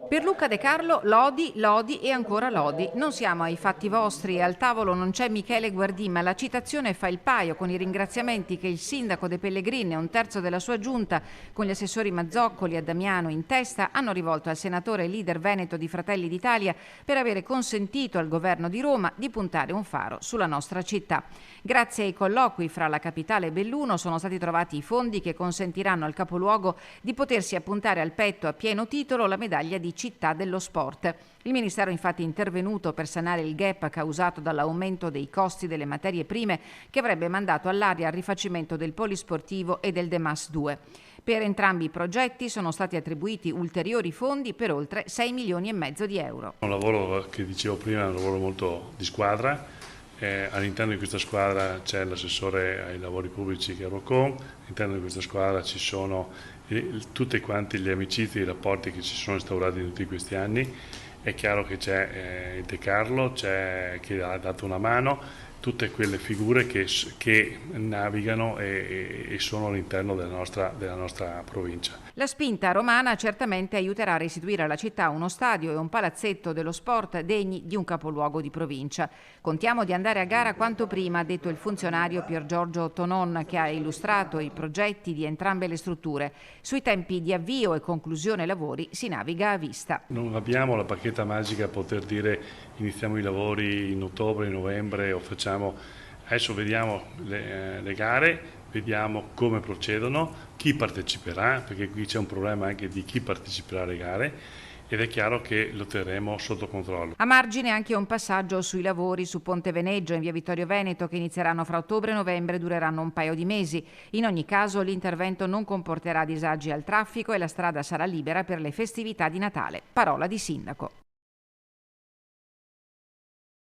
Per Luca De Carlo, lodi, lodi e ancora lodi. Non siamo ai fatti vostri e al tavolo non c'è Michele Guardì, ma la citazione fa il paio con i ringraziamenti che il sindaco De Pellegrin e un terzo della sua giunta, con gli assessori Mazzoccoli e Damiano in testa, hanno rivolto al senatore e leader veneto di Fratelli d'Italia per avere consentito al governo di Roma di puntare un faro sulla nostra città. Grazie ai colloqui fra la capitale e Belluno sono stati trovati i fondi che consentiranno al capoluogo di potersi appuntare al petto a pieno titolo la medaglia di città dello sport. Il Ministero è infatti intervenuto per sanare il gap causato dall'aumento dei costi delle materie prime che avrebbe mandato all'aria il rifacimento del polisportivo e del Demas 2. Per entrambi i progetti sono stati attribuiti ulteriori fondi per oltre 6 milioni e mezzo di euro. Un lavoro che dicevo prima è un lavoro molto di squadra. All'interno di questa squadra c'è l'assessore ai lavori pubblici che è Rocon, all'interno di questa squadra ci sono tutti quanti gli amicizie e i rapporti che ci sono instaurati in tutti questi anni. È chiaro che c'è il De Carlo, c'è chi ha dato una mano, tutte quelle figure che navigano e sono all'interno della nostra provincia. La spinta romana certamente aiuterà a restituire alla città uno stadio e un palazzetto dello sport degni di un capoluogo di provincia. Contiamo di andare a gara quanto prima, ha detto il funzionario Pier Giorgio Tonon, che ha illustrato i progetti di entrambe le strutture. Sui tempi di avvio e conclusione lavori si naviga a vista. Non abbiamo la bacchetta magica a poter dire iniziamo i lavori in ottobre, in novembre o facciamo. Adesso vediamo le gare, vediamo come procedono, chi parteciperà, perché qui c'è un problema anche di chi parteciperà alle gare ed è chiaro che lo terremo sotto controllo. A margine anche un passaggio sui lavori su Ponte Veneggio in via Vittorio Veneto che inizieranno fra ottobre e novembre e dureranno un paio di mesi. In ogni caso l'intervento non comporterà disagi al traffico e la strada sarà libera per le festività di Natale. Parola di sindaco.